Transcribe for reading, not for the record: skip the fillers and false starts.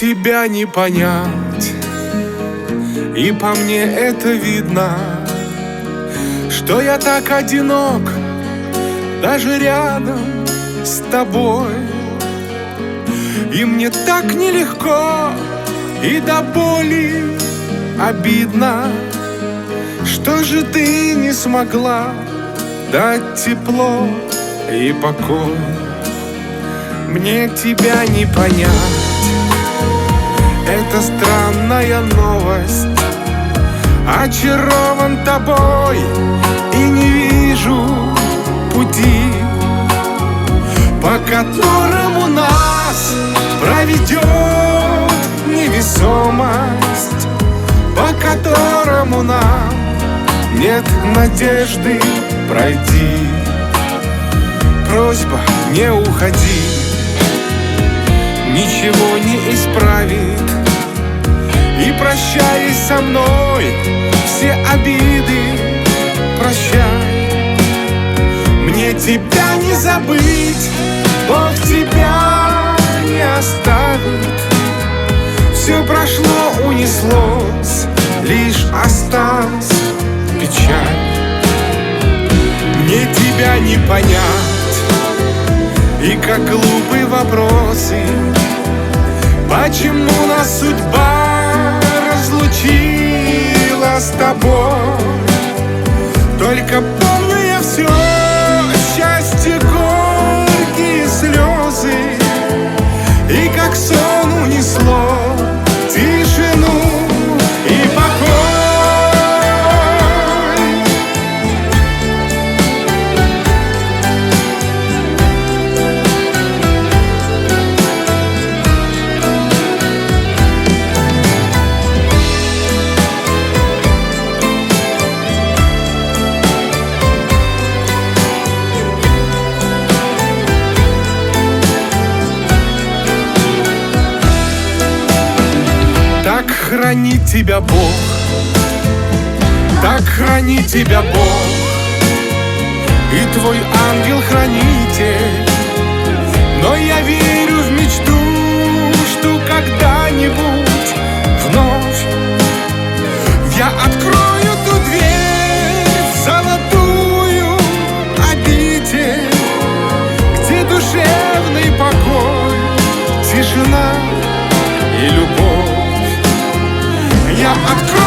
тебя не понять, и по мне это видно, что я так одинок, даже рядом с тобой. И мне так нелегко и до боли обидно, что же ты не смогла дать тепло и покой. Мне тебя не понять, это странная новость. Очарован тобой и не вижу пути, по которому нас проведет невесомость, по которому нам нет надежды пройти. Просьба, не уходи, ничего не исправит. И прощаясь со мной, все обиды прощай. Мне тебя не забыть, Бог тебя не оставит. Все прошло, унеслось, лишь осталась печаль. Мне тебя не понять, и как глупые вопросы, почему нас судьба разлучила с тобой. Только помню я все, счастье, горькие слезы, и как сон унесло тишину и покой. Так хранит тебя Бог, так хранит тебя Бог, и твой ангел-хранитель. Но я верю в мечту, что когда-нибудь вновь я открою ту дверь в золотую обитель, где душевный покой, тишина и любовь. Я открою